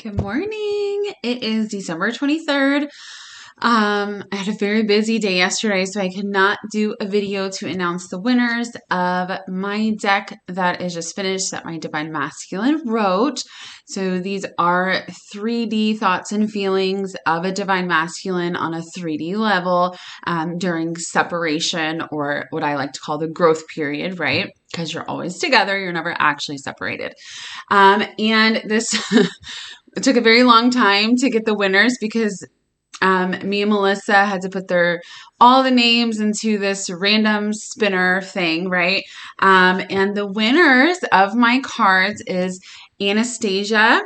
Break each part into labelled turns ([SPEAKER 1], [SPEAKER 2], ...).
[SPEAKER 1] Good morning. It is December 23rd. I had a very busy day yesterday, so I could not do a video to announce the winners of my deck that is just finished that my Divine Masculine wrote. So these are 3D thoughts and feelings of a Divine Masculine on a 3D level during separation, or what I like to call the growth period, right? Because you're always together, you're never actually separated. And this it took a very long time to get the winners because me and Melissa had to put all the names into this random spinner thing, right? And the winners of my cards is Anastasia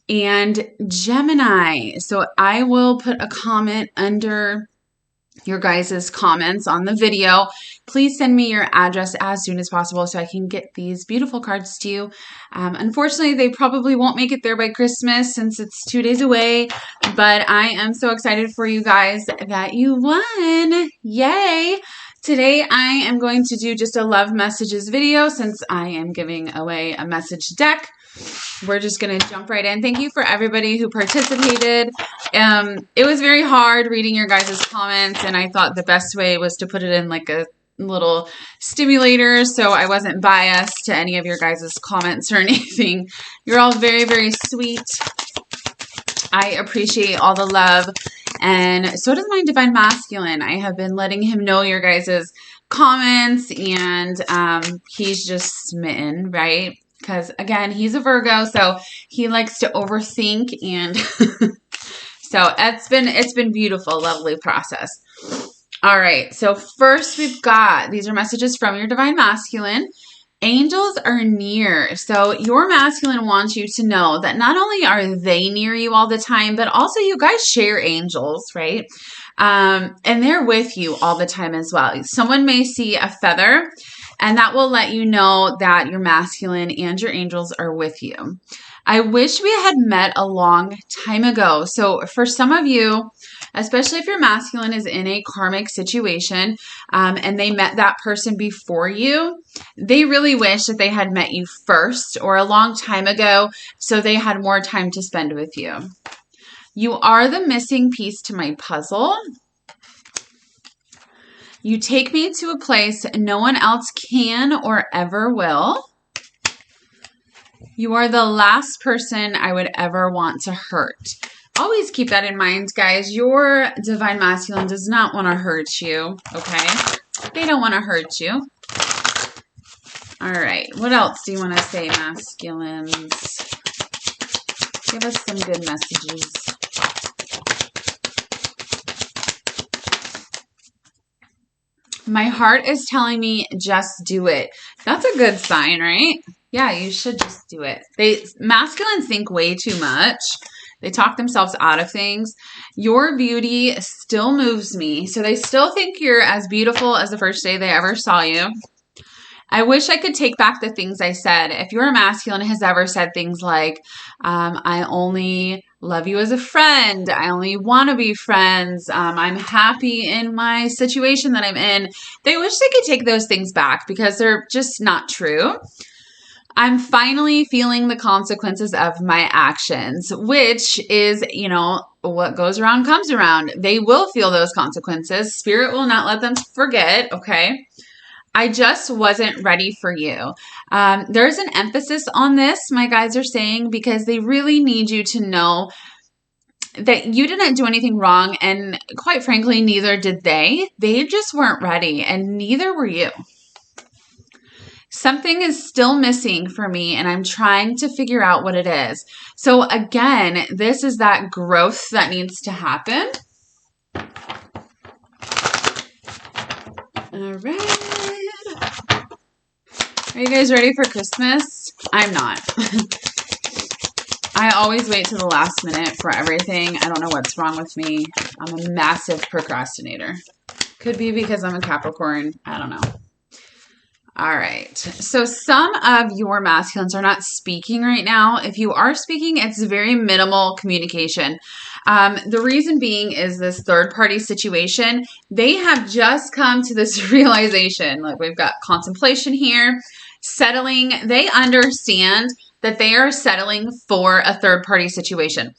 [SPEAKER 1] and Gemini. So I will put a comment under your guys' comments on the video. Please send me your address as soon as possible so I can get these beautiful cards to you. Unfortunately, they probably won't make it there by Christmas since it's 2 days away, but I am so excited for you guys that you won. Yay! Today, I am going to do just a love messages video since I am giving away a message deck. We're just going to jump right in. Thank you for everybody who participated. It was very hard reading your guys' comments, and I thought the best way was to put it in like a little stimulator so I wasn't biased to any of your guys' comments or anything. You're all very, very sweet. I appreciate all the love, and so does my Divine Masculine. I have been letting him know your guys' comments, and he's just smitten, right? Because, again, he's a Virgo, so he likes to overthink, and so it's been beautiful, lovely process. All right, so first we've got, these are messages from your Divine Masculine. Angels are near. So your masculine wants you to know that not only are they near you all the time, but also you guys share angels, right? And they're with you all the time as well. Someone may see a feather, and that will let you know that your masculine and your angels are with you. I wish we had met a long time ago. So for some of you, especially if your masculine is in a karmic situation and they met that person before you, they really wish that they had met you first or a long time ago so they had more time to spend with you. You are the missing piece to my puzzle. You take me to a place no one else can or ever will. You are the last person I would ever want to hurt. Always keep that in mind, guys. Your Divine Masculine does not want to hurt you, okay? They don't want to hurt you. All right. What else do you want to say, masculines? Give us some good messages. My heart is telling me just do it. That's a good sign, right? Yeah, you should just do it. Masculines think way too much. They talk themselves out of things. Your beauty still moves me. So they still think you're as beautiful as the first day they ever saw you. I wish I could take back the things I said. If your masculine has ever said things like, I only love you as a friend. I only want to be friends. I'm happy in my situation that I'm in. They wish they could take those things back because they're just not true. I'm finally feeling the consequences of my actions, which is, what goes around comes around. They will feel those consequences. Spirit will not let them forget, okay? I just wasn't ready for you. There's an emphasis on this, my guys are saying, because they really need you to know that you didn't do anything wrong, and quite frankly, neither did they. They just weren't ready, and neither were you. Something is still missing for me, and I'm trying to figure out what it is. So again, this is that growth that needs to happen. All right. Are you guys ready for Christmas? I'm not. I always wait to the last minute for everything. I don't know what's wrong with me. I'm a massive procrastinator. Could be because I'm a Capricorn. I don't know. All right. So some of your masculines are not speaking right now. If you are speaking, it's very minimal communication. The reason being is this third-party situation. They have just come to this realization. Like, we've got contemplation here, settling. They understand that they are settling for a third-party situation.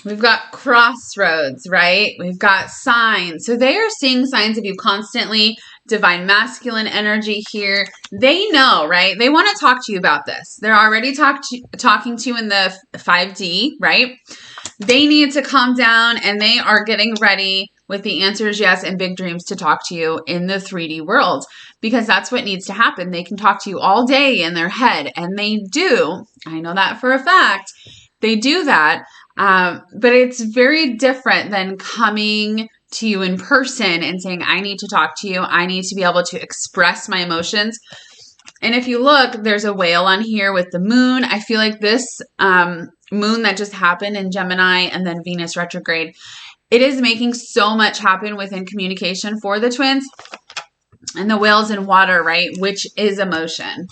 [SPEAKER 1] We've got crossroads, right? We've got signs. So they are seeing signs of you constantly. Divine masculine energy here. They know, right? They want to talk to you about this. They're already talking to you in the 5D, right? They need to calm down, and they are getting ready with the answers yes and big dreams to talk to you in the 3D world, because that's what needs to happen. They can talk to you all day in their head, and they do. I know that for a fact. They do that. But it's very different than coming to you in person and saying, I need to talk to you. I need to be able to express my emotions. And if you look, there's a whale on here with the moon. I feel like this moon that just happened in Gemini and then Venus retrograde, it is making so much happen within communication for the twins. And the whale's in water, right? Which is emotion.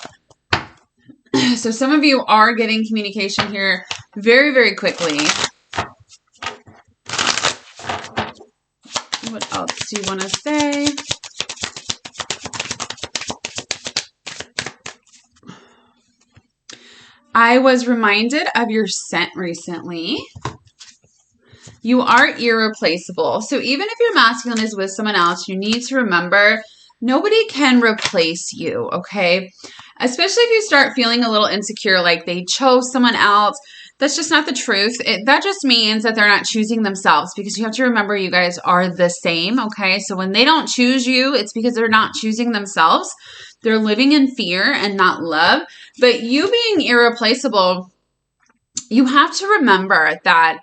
[SPEAKER 1] So some of you are getting communication here very, very quickly. What else do you want to say? I was reminded of your scent recently. You are irreplaceable. So even if your masculine is with someone else, you need to remember nobody can replace you, okay? Especially if you start feeling a little insecure, like they chose someone else. That's just not the truth. That just means that they're not choosing themselves, because you have to remember you guys are the same, okay? So when they don't choose you, it's because they're not choosing themselves. They're living in fear and not love. But you being irreplaceable, you have to remember that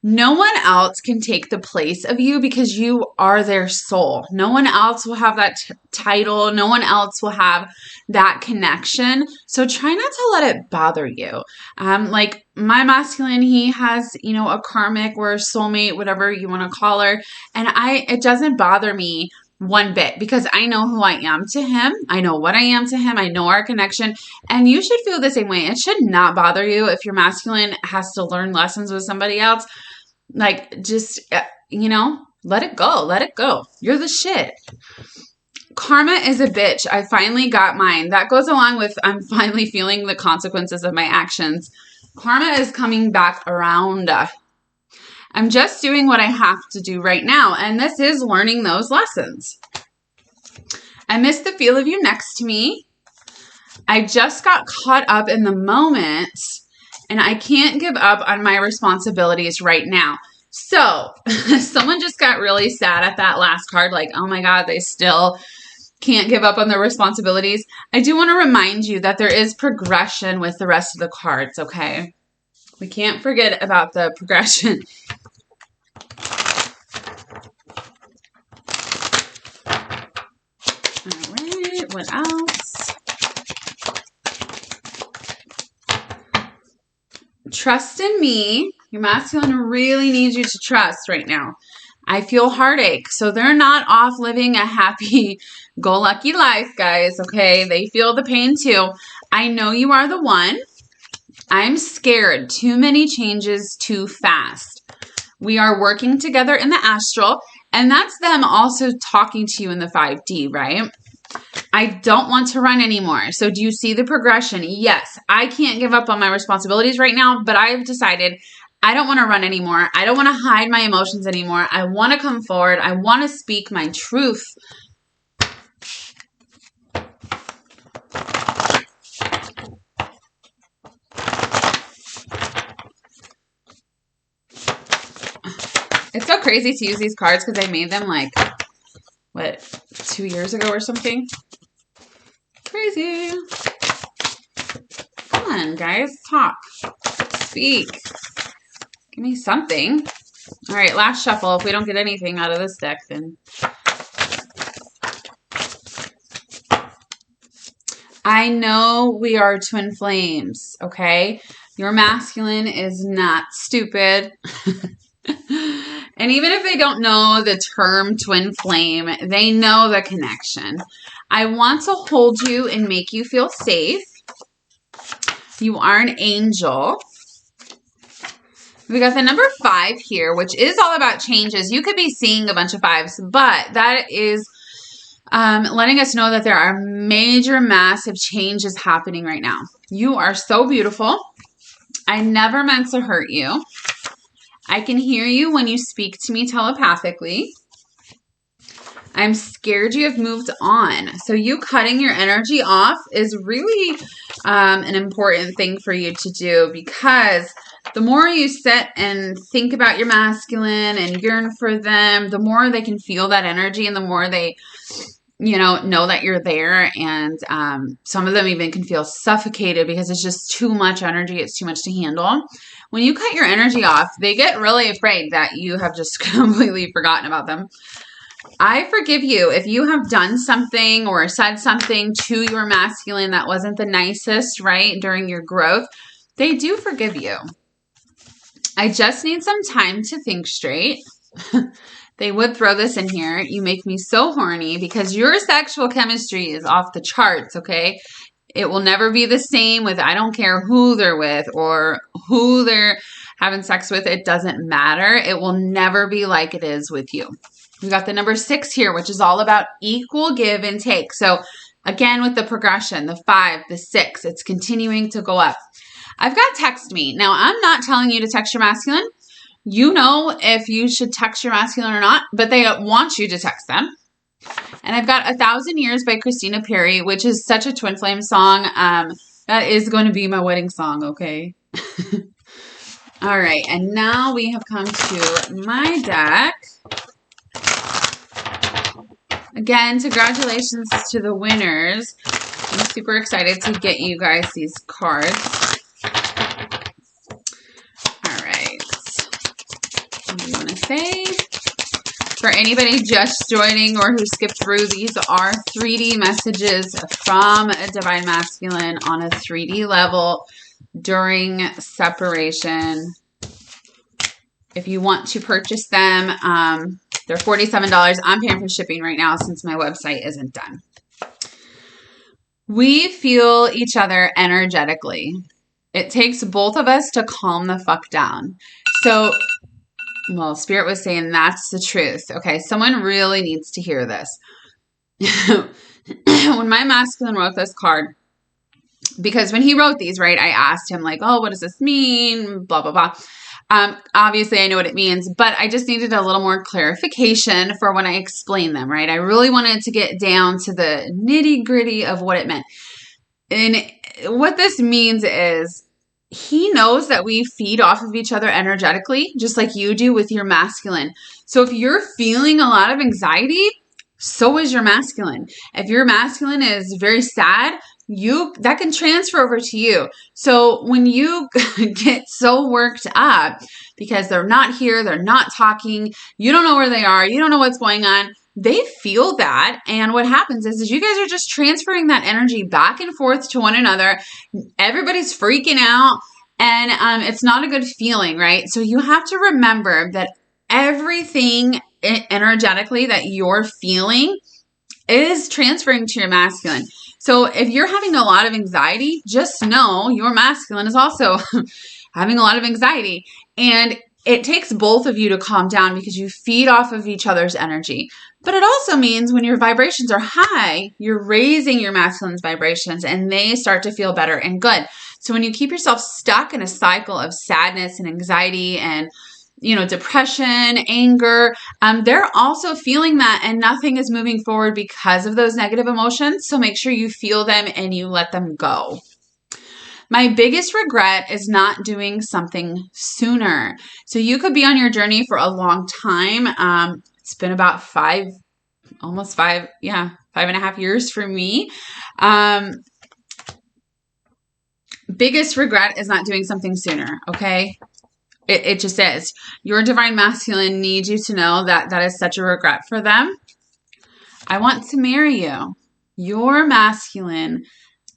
[SPEAKER 1] no one else can take the place of you, because you are their soul. No one else will have that title. No one else will have that connection. So try not to let it bother you. Like my masculine, he has, you know, a karmic or a soulmate, whatever you want to call her. And it doesn't bother me one bit, because I know who I am to him. I know what I am to him. I know our connection. And you should feel the same way. It should not bother you if your masculine has to learn lessons with somebody else. Like, just, you know, let it go. Let it go. You're the shit. Karma is a bitch. I finally got mine. That goes along with I'm finally feeling the consequences of my actions. Karma is coming back around. I'm just doing what I have to do right now. And this is learning those lessons. I miss the feel of you next to me. I just got caught up in the moment, and I can't give up on my responsibilities right now. So someone just got really sad at that last card. Like, oh my God, they still can't give up on their responsibilities. I do want to remind you that there is progression with the rest of the cards, okay? We can't forget about the progression. All right, what else? Trust in me. Your masculine really needs you to trust right now. I feel heartache. So they're not off living a happy-go-lucky life, guys, okay? They feel the pain too. I know you are the one. I'm scared. Too many changes too fast. We are working together in the astral, and that's them also talking to you in the 5D, right? I don't want to run anymore. So do you see the progression? Yes, I can't give up on my responsibilities right now, but I've decided I don't want to run anymore. I don't want to hide my emotions anymore. I want to come forward. I want to speak my truth. It's so crazy to use these cards because I made them like, what, 2 years ago or something? Crazy. Come on, guys. Talk. Speak. Give me something. All right, last shuffle. If we don't get anything out of this deck, then... I know we are twin flames, okay? Your masculine is not stupid. And even if they don't know the term twin flame, they know the connection. I want to hold you and make you feel safe. You are an angel. We got the number 5 here, which is all about changes. You could be seeing a bunch of 5s, but that is letting us know that there are major, massive changes happening right now. You are so beautiful. I never meant to hurt you. I can hear you when you speak to me telepathically. I'm scared you have moved on. So you cutting your energy off is really an important thing for you to do, because the more you sit and think about your masculine and yearn for them, the more they can feel that energy, and the more they, know that you're there. And some of them even can feel suffocated because it's just too much energy. It's too much to handle. When you cut your energy off, they get really afraid that you have just completely forgotten about them. I forgive you if you have done something or said something to your masculine that wasn't the nicest, right, during your growth. They do forgive you. I just need some time to think straight. They would throw this in here. You make me so horny because your sexual chemistry is off the charts, okay? It will never be the same with, I don't care who they're with or who they're having sex with. It doesn't matter. It will never be like it is with you. We got the number 6 here, which is all about equal give and take. So again, with the progression, the 5, the 6, it's continuing to go up. I've got text me. Now, I'm not telling you to text your masculine. You know if you should text your masculine or not, but they want you to text them. And I've got 1,000 Years by Christina Perri, which is such a twin flame song. That is going to be my wedding song, okay? All right, and now we have come to my deck. Again, congratulations to the winners. I'm super excited to get you guys these cards. All right. What do you want to say? For anybody just joining or who skipped through, these are 3D messages from a Divine Masculine on a 3D level during separation. If you want to purchase them, they're $47. I'm paying for shipping right now since my website isn't done. We feel each other energetically. It takes both of us to calm the fuck down. So, well, Spirit was saying that's the truth. Okay, someone really needs to hear this. When my masculine wrote this card, because when he wrote these, right, I asked him like, oh, what does this mean? Blah, blah, blah. Obviously, I know what it means, but I just needed a little more clarification for when I explain them, right? I really wanted to get down to the nitty gritty of what it meant. And what this means is he knows that we feed off of each other energetically, just like you do with your masculine. So if you're feeling a lot of anxiety, so is your masculine. If your masculine is very sad, that can transfer over to you. So when you get so worked up because they're not here, they're not talking, you don't know where they are, you don't know what's going on, they feel that. And what happens is you guys are just transferring that energy back and forth to one another. Everybody's freaking out, and it's not a good feeling, right? So you have to remember that everything energetically that you're feeling is transferring to your masculine. So if you're having a lot of anxiety, just know your masculine is also having a lot of anxiety. And it takes both of you to calm down because you feed off of each other's energy. But it also means when your vibrations are high, you're raising your masculine's vibrations and they start to feel better and good. So when you keep yourself stuck in a cycle of sadness and anxiety and depression, anger, they're also feeling that and nothing is moving forward because of those negative emotions. So make sure you feel them and you let them go. My biggest regret is not doing something sooner. So you could be on your journey for a long time. It's been about 5.5 years for me. Biggest regret is not doing something sooner, okay? It just is. Your Divine Masculine needs you to know that that is such a regret for them. I want to marry you. Your masculine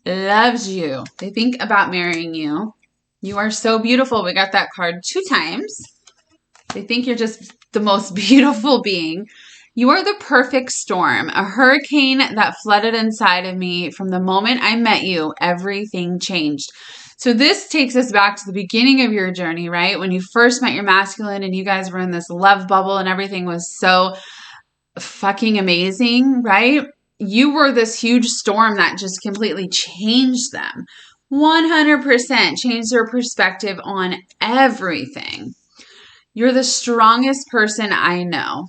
[SPEAKER 1] loves you. They think about marrying you. You are so beautiful. We got that card 2 times. They think you're just the most beautiful being. You are the perfect storm, a hurricane that flooded inside of me. From the moment I met you, everything changed. So this takes us back to the beginning of your journey, right? When you first met your masculine and you guys were in this love bubble and everything was so fucking amazing, right? you were this huge storm that just completely changed them. 100% changed their perspective on everything. You're the strongest person I know.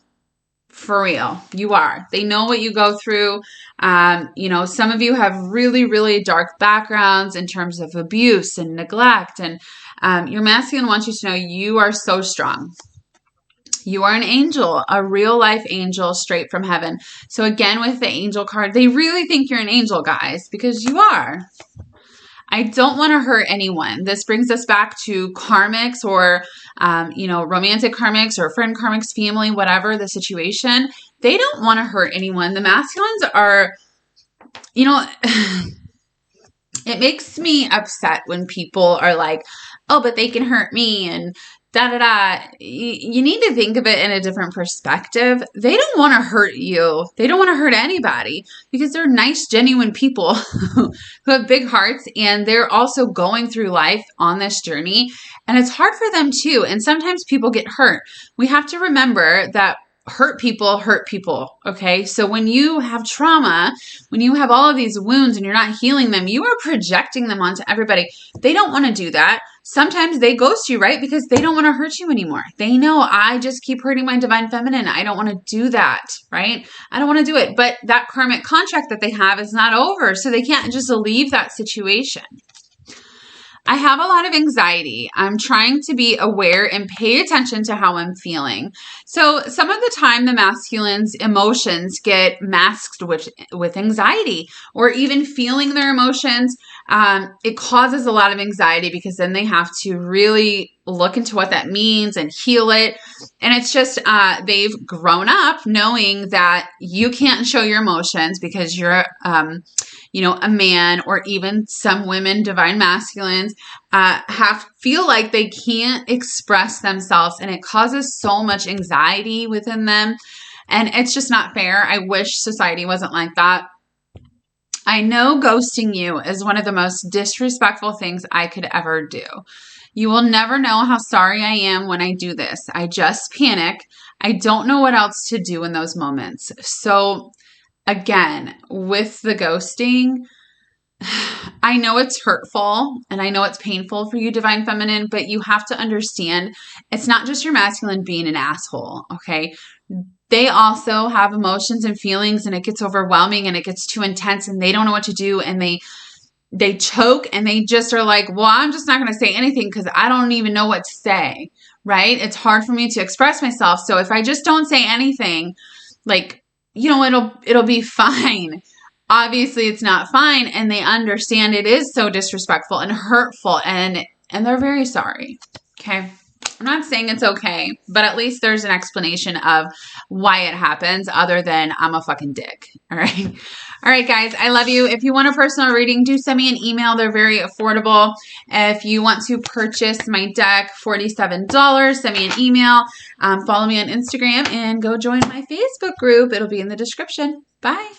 [SPEAKER 1] For real, you are. They know what you go through. Some of you have really, really dark backgrounds in terms of abuse and neglect. And your masculine wants you to know you are so strong. You are an angel, a real life angel straight from heaven. So again, with the angel card, they really think you're an angel, guys, because you are. I don't want to hurt anyone. This brings us back to karmics or, romantic karmics or friend karmics, family, whatever the situation. They don't want to hurt anyone. The masculines are, it makes me upset when people are like, oh, but they can hurt me and da-da-da. You need to think of it in a different perspective. They don't want to hurt you. They don't want to hurt anybody because they're nice, genuine people who have big hearts, and they're also going through life on this journey, and it's hard for them too. And sometimes people get hurt. We have to remember that hurt people, okay? So when you have trauma, when you have all of these wounds and you're not healing them, you are projecting them onto everybody. They don't want to do that. Sometimes they ghost you, right? Because they don't want to hurt you anymore. They know, I just keep hurting my divine feminine. I don't want to do that, right? I don't want to do it. But that karmic contract that they have is not over, so they can't just leave that situation. I have a lot of anxiety. I'm trying to be aware and pay attention to how I'm feeling. So some of the time the masculine's emotions get masked with anxiety or even feeling their emotions. It causes a lot of anxiety because then they have to really look into what that means and heal it. And it's just, they've grown up knowing that you can't show your emotions because you're, a man, or even some women, divine masculines, feel like they can't express themselves, and it causes so much anxiety within them. And it's just not fair. I wish society wasn't like that. I know ghosting you is one of the most disrespectful things I could ever do. You will never know how sorry I am when I do this. I just panic. I don't know what else to do in those moments. So again, with the ghosting, I know it's hurtful and I know it's painful for you, divine feminine, but you have to understand it's not just your masculine being an asshole, okay? They also have emotions and feelings, and it gets overwhelming and it gets too intense and they don't know what to do, and they choke and they just are like, well, I'm just not going to say anything because I don't even know what to say, right? It's hard for me to express myself. So if I just don't say anything, it'll be fine. Obviously it's not fine, and they understand it is so disrespectful and hurtful, and they're very sorry. Okay. I'm not saying it's okay, but at least there's an explanation of why it happens other than I'm a fucking dick. All right. All right, guys, I love you. If you want a personal reading, do send me an email. They're very affordable. If you want to purchase my deck, $47, send me an email. Follow me on Instagram and go join my Facebook group. It'll be in the description. Bye.